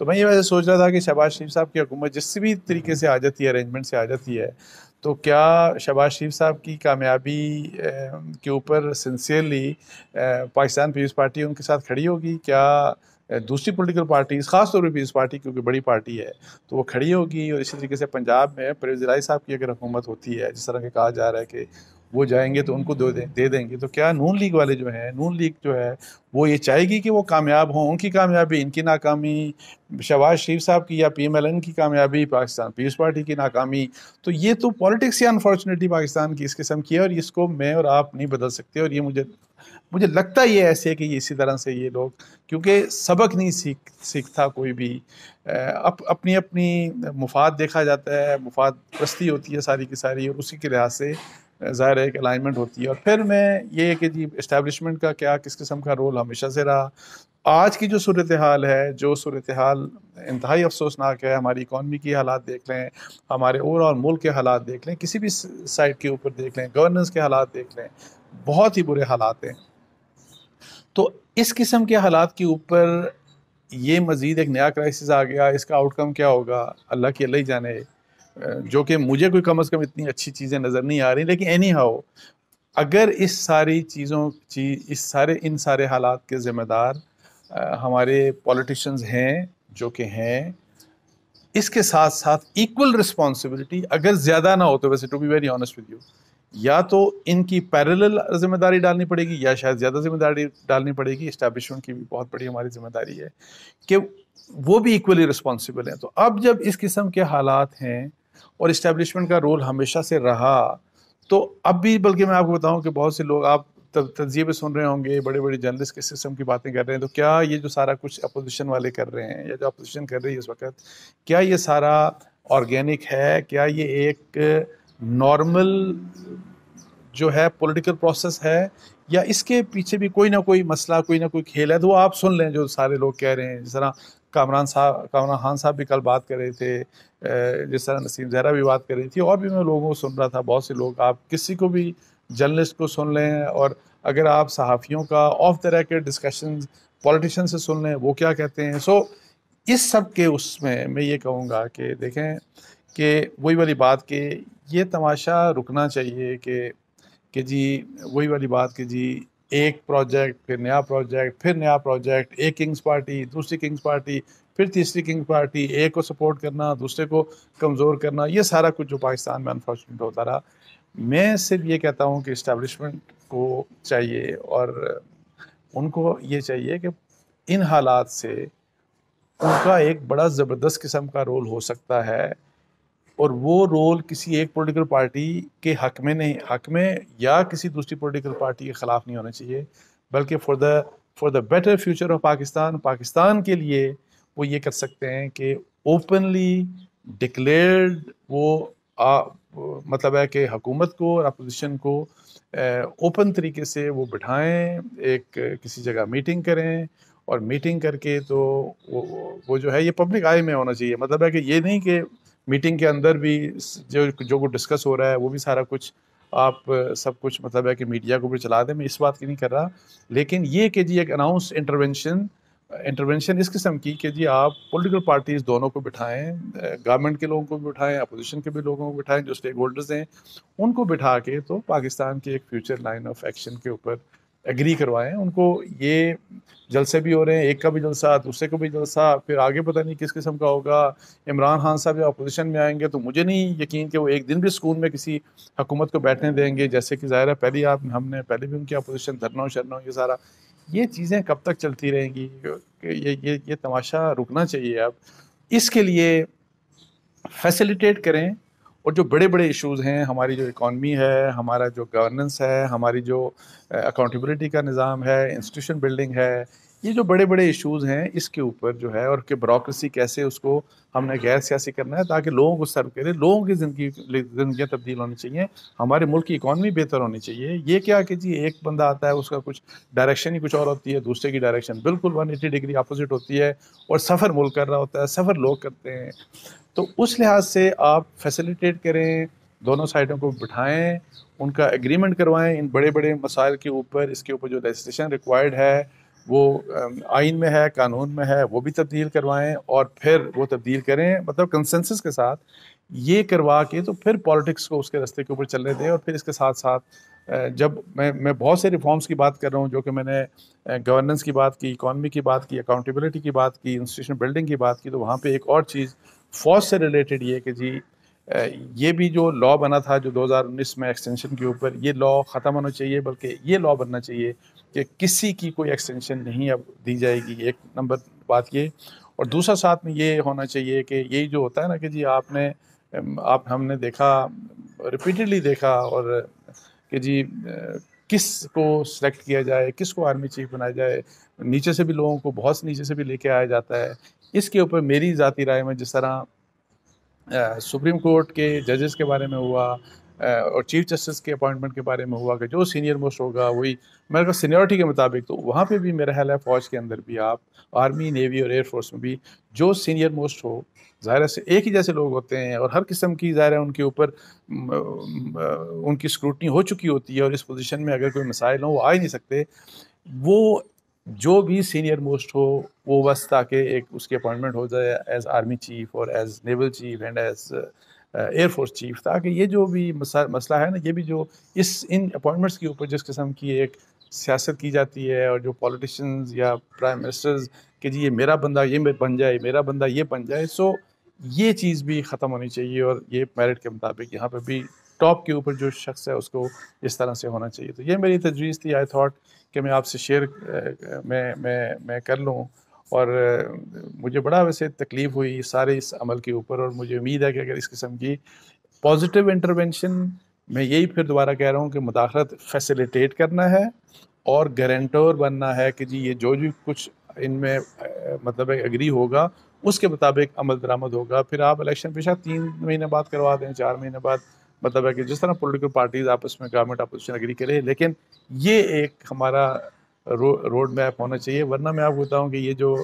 تو میں یہ وجہ سوچ رہا تھا کہ شہباز شریف صاحب کی حکومت جس بھی طریقے سے آ جاتی ہے، ارینجمنٹ سے آ جاتی ہے، تو کیا شہباز شریف صاحب کی کامیابی کے اوپر سنسیئرلی پاکستان پیپلز پارٹی ان کے ساتھ کھڑی ہوگی؟ کیا دوسری پولیٹیکل پارٹیز، خاص طور پہ پیپلز پارٹی کیونکہ بڑی پارٹی ہے تو وہ کھڑی ہوگی؟ اور اسی طریقے سے پنجاب میں پرویز الہی صاحب کی اگر حکومت ہوتی ہے، جس طرح کہ کہا جا رہا ہے کہ وہ جائیں گے تو ان کو دے دیں گے، تو کیا نون لیگ والے جو ہیں، نون لیگ جو ہے وہ یہ چاہے گی کہ وہ کامیاب ہوں؟ ان کی کامیابی، ان کی ناکامی، شہباز شریف صاحب کی یا پی ایم ایل این کی کامیابی، پاکستان پیپلز پارٹی کی ناکامی، تو یہ تو پالیٹکس ہی انفارچونیٹلی پاکستان کی اس قسم کی ہے، اور اس کو میں اور آپ نہیں بدل سکتے۔ اور یہ مجھے لگتا یہ ایسے ہے کہ یہ اسی طرح سے یہ لوگ، کیونکہ سبق نہیں سیکھتا کوئی بھی، اپنی مفاد دیکھا جاتا ہے، مفاد پرستی ہوتی ہے ساری کی ساری، اور اسی کے لحاظ سے ظاہر ہے کہ الائنمنٹ ہوتی ہے۔ اور پھر میں یہ کہ جی اسٹیبلشمنٹ کا کیا کس قسم کا رول ہمیشہ سے رہا۔ آج کی جو صورتحال ہے، جو صورتحال انتہائی افسوسناک ہے، ہماری اکانومی کی حالات دیکھ لیں، ہمارے اوور آل ملک کے حالات دیکھ لیں، کسی بھی سائٹ کے اوپر دیکھ لیں، گورننس کے حالات دیکھ لیں، بہت ہی برے حالات ہیں۔ تو اس قسم کے حالات کے اوپر یہ مزید ایک نیا کرائسس آ گیا، اس کا آؤٹ کم کیا ہوگا اللہ کی اللہ ہی جانے، جو کہ مجھے کوئی کم از کم اتنی اچھی چیزیں نظر نہیں آ رہی۔ لیکن اینی ہاؤ، اگر اس ساری چیزوں ان سارے حالات کے ذمہ دار ہمارے پولیٹیشنز ہیں جو کہ ہیں، اس کے ساتھ ساتھ ایکول رسپانسبلٹی اگر زیادہ نہ ہو تو، ویسے to be very honest with you, یا تو ان کی پیرلل ذمہ داری ڈالنی پڑے گی، یا شاید زیادہ ذمہ داری ڈالنی پڑے گی۔ اسٹیبلشمنٹ کی بھی بہت بڑی ہماری ذمہ داری ہے کہ وہ بھی ایکولی رسپانسبل ہیں۔ تو اب جب اس قسم کے حالات ہیں اور اسٹیبلشمنٹ کا رول ہمیشہ سے رہا، تو اب بھی، بلکہ میں آپ کو بتاؤں کہ بہت سے لوگ، آپ تجزیے پہ سن رہے ہوں گے، بڑے بڑے جرنلسٹ کس قسم کی باتیں کر رہے ہیں، تو کیا یہ جو سارا کچھ اپوزیشن والے کر رہے ہیں، یا جو اپوزیشن کر رہی ہے اس وقت، کیا یہ سارا آرگینک ہے؟ کیا یہ ایک نارمل جو ہے پولیٹیکل پروسیس ہے، یا اس کے پیچھے بھی کوئی نہ کوئی مسئلہ، کوئی نہ کوئی کھیل ہے؟ تو وہ آپ سن لیں جو سارے لوگ کہہ رہے ہیں، جس طرح کامران خان صاحب بھی کل بات کر رہے تھے، جس طرح نسیم زہرا بھی بات کر رہی تھی، اور بھی میں لوگوں کو سن رہا تھا، بہت سے لوگ، آپ کسی کو بھی جرنلسٹ کو سن لیں، اور اگر آپ صحافیوں کا of the record discussions politician سے سن لیں وہ کیا کہتے ہیں۔ سو اس سب کے اس میں یہ کہوں گا کہ دیکھیں کہ وہی والی بات کہ یہ تماشا رکنا چاہیے کہ جی وہی والی بات کہ جی ایک پروجیکٹ، پھر نیا پروجیکٹ، پھر نیا پروجیکٹ، ایک کنگز پارٹی، دوسری کنگز پارٹی، پھر تیسری کنگز پارٹی، ایک کو سپورٹ کرنا، دوسرے کو کمزور کرنا، یہ سارا کچھ جو پاکستان میں انفارچونیٹ ہوتا رہا۔ میں صرف یہ کہتا ہوں کہ اسٹیبلشمنٹ کو چاہیے، اور ان کو یہ چاہیے کہ ان حالات سے ان کا ایک بڑا زبردست قسم کا رول ہو سکتا ہے، اور وہ رول کسی ایک پولیٹیکل پارٹی کے حق میں یا کسی دوسری پولیٹیکل پارٹی کے خلاف نہیں ہونا چاہیے، بلکہ for the better future of Pakistan کے لیے وہ یہ کر سکتے ہیں کہ اوپنلی ڈکلیئرڈ وہ مطلب ہے کہ حکومت کو اور اپوزیشن کو اوپن طریقے سے وہ بٹھائیں، ایک کسی جگہ میٹنگ کریں، اور میٹنگ کر کے تو وہ جو ہے یہ پبلک آئی میں ہونا چاہیے۔ مطلب ہے کہ یہ نہیں کہ میٹنگ کے اندر بھی جو کچھ ڈسکس ہو رہا ہے وہ بھی سارا کچھ آپ سب کچھ مطلب ہے کہ میڈیا کو بھی چلا دیں، میں اس بات کی نہیں کر رہا، لیکن یہ کہ جی ایک اناؤنس انٹرونشن اس قسم کی کہ جی آپ پولیٹیکل پارٹیز دونوں کو بٹھائیں، گورنمنٹ کے لوگوں کو بھی بٹھائیں، اپوزیشن کے بھی لوگوں کو بٹھائیں، جو اسٹیک ہولڈرز ہیں ان کو بٹھا کے تو پاکستان کے ایک فیوچر لائن آف ایکشن کے اوپر ایگری کروائیں۔ ان کو یہ جلسے بھی ہو رہے ہیں، ایک کا بھی جلسہ، دوسرے کو بھی جلسہ، پھر آگے پتہ نہیں کس قسم کا ہوگا۔ عمران خان صاحب جب اپوزیشن میں آئیں گے تو مجھے نہیں یقین کہ وہ ایک دن بھی سکون میں کسی حکومت کو بیٹھنے دیں گے، جیسے کہ ظاہر ہے ہم نے پہلے بھی ان کی اپوزیشن دھرنا شرنا یہ سارا، یہ چیزیں کب تک چلتی رہیں گی؟ یہ تماشا رکنا چاہیے۔ اب اس کے لیے فیسیلیٹیٹ کریں، اور جو بڑے بڑے ایشوز ہیں، ہماری جو اکانومی ہے، ہمارا جو گورننس ہے، ہماری جو اکاؤنٹیبلٹی کا نظام ہے، انسٹیٹیوشن بلڈنگ ہے، یہ جو بڑے بڑے ایشوز ہیں اس کے اوپر جو ہے، اور کہ بیوروکریسی کیسے اس کو ہم نے غیر سیاسی کرنا ہے تاکہ لوگوں کو سرو کرے، لوگوں کی زندگیاں تبدیل ہونی چاہیے، ہمارے ملک کی اکانومی بہتر ہونی چاہیے۔ یہ کیا کہ جی ایک بندہ آتا ہے، اس کا کچھ ڈائریکشن ہی کچھ اور ہوتی ہے، دوسرے کی ڈائریکشن بالکل 180 ڈگری اپوزٹ ہوتی ہے، اور سفر ملک کر رہا ہوتا ہے، سفر لوگ کرتے ہیں۔ تو اس لحاظ سے آپ فیسیلیٹیٹ کریں، دونوں سائڈوں کو بٹھائیں، ان کا ایگریمنٹ کروائیں ان بڑے بڑے مسائل کے اوپر، اس کے اوپر جو لیجسلیشن ریکوائرڈ ہے وہ آئین میں ہے، قانون میں ہے، وہ بھی تبدیل کروائیں اور پھر وہ تبدیل کریں، مطلب کنسنسس کے ساتھ یہ کروا کے تو پھر پالیٹکس کو اس کے راستے کے اوپر چلنے دیں. اور پھر اس کے ساتھ ساتھ جب میں بہت سے ریفارمز کی بات کر رہا ہوں، جو کہ میں نے گورننس کی بات کی، اکانومی کی بات کی، اکاؤنٹیبلٹی کی بات کی، انسٹیٹیوشن بلڈنگ کی بات کی، تو وہاں پہ ایک اور چیز فوج سے ریلیٹڈ یہ کہ جی یہ بھی جو لا بنا تھا جو 2019 میں ایکسٹینشن کے اوپر، یہ لا ختم ہونا چاہیے، بلکہ یہ لا بننا چاہیے کہ کسی کی کوئی ایکسٹینشن نہیں اب دی جائے گی. ایک نمبر بات یہ. اور دوسرا ساتھ میں یہ ہونا چاہیے کہ یہی جو ہوتا ہے نا کہ جی ہم نے دیکھا، ریپیٹڈلی دیکھا، اور کہ جی کس کو سلیکٹ کیا جائے، کس کو آرمی چیف بنایا جائے، نیچے سے بھی لوگوں کو بہت سے نیچے سے بھی لے کے آیا جاتا ہے. اس کے اوپر میری ذاتی رائے میں جس طرح سپریم کورٹ کے ججز کے بارے میں ہوا اور چیف جسٹس کے اپوائنٹمنٹ کے بارے میں ہوا کہ جو سینئر موسٹ ہوگا وہی میرے کو سینیورٹی کے مطابق، تو وہاں پہ بھی میرا خیال ہے فوج کے اندر بھی، آپ آرمی، نیوی اور ایئر فورس میں بھی جو سینئر موسٹ ہو، ظاہر سے ایک ہی جیسے لوگ ہوتے ہیں اور ہر قسم کی ظاہر ہے ان کے اوپر ان کی اسکروٹنی ہو چکی ہوتی ہے، اور اس پوزیشن میں اگر کوئی مسائل ہوں وہ آ ہی نہیں سکتے. وہ جو بھی سینئر موسٹ ہو وہ بس تاکہ ایک اس کی اپوائنٹمنٹ ہو جائے ایز آرمی چیف اور as naval chief and as air force chief, تاکہ یہ جو بھی مسئلہ ہے نا، یہ بھی جو ان اپوائنٹمنٹس کے اوپر جس قسم کی ایک سیاست کی جاتی ہے، اور جو پولیٹیشنز یا پرائم منسٹرز کہ جی یہ میرا بندہ یہ بن جائے، میرا بندہ یہ بن جائے، سو یہ چیز بھی ختم ہونی چاہیے. اور یہ میرٹ کے مطابق یہاں پہ بھی ٹاپ کے اوپر جو شخص ہے اس کو اس طرح سے ہونا چاہیے. تو یہ میری تجویز تھی. آئی تھاٹ کہ میں آپ سے شیئر میں کر لوں. اور مجھے بڑا ویسے تکلیف ہوئی سارے اس عمل کے اوپر، اور مجھے امید ہے کہ اگر اس قسم کی پازیٹیو انٹرونشن، میں یہی پھر دوبارہ کہہ رہا ہوں کہ مداخلت فیسیلیٹیٹ کرنا ہے اور گارنٹور بننا ہے کہ جی یہ جو کچھ ان میں مطلب ایگری ہوگا اس کے مطابق عمل درآمد ہوگا. پھر آپ الیکشن پیشہ 3 مہینے بعد کروا دیں، 4 مہینے بعد، مطلب ہے کہ جس طرح پولیٹیکل پارٹیز آپس میں گورنمنٹ اپوزیشن ایگری کرے، لیکن یہ ایک ہمارا روڈ میپ ہونا چاہیے. ورنہ میں آپ کو بتاؤں کہ یہ جو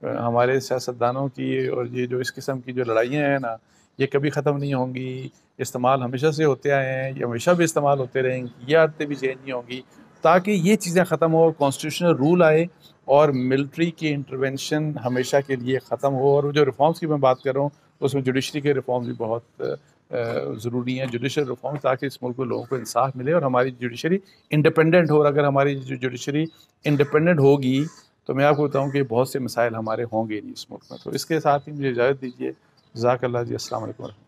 ہمارے سیاستدانوں کی اور یہ جو اس قسم کی جو لڑائیاں ہیں نا، یہ کبھی ختم نہیں ہوں گی. استعمال ہمیشہ سے ہوتے آئے ہیں، یہ ہمیشہ بھی استعمال ہوتے رہیں گی، یہ عادتیں بھی چینج نہیں ہوں گی. تاکہ یہ چیزیں ختم ہو، کانسٹیٹیوشنل رول آئے اور ملٹری کی انٹرونشن ہمیشہ کے لیے ختم ہو. اور جو ریفارمز کی میں بات کر رہا ہوں اس میں جوڈیشری کے ریفارمز بھی بہت ضروری ہیں، جوڈیشل ریفارمز، تاکہ اس ملک کو لوگوں کو انصاف ملے اور ہماری جوڈیشری انڈیپینڈنٹ ہو. اور اگر ہماری جوڈیشری انڈیپینڈنٹ ہوگی تو میں آپ کو بتاؤں کہ بہت سے مسائل ہمارے ہوں گے نہیں اس ملک میں. تو اس کے ساتھ ہی مجھے اجازت دیجیے. جزاک اللہ جی. السلام علیکم.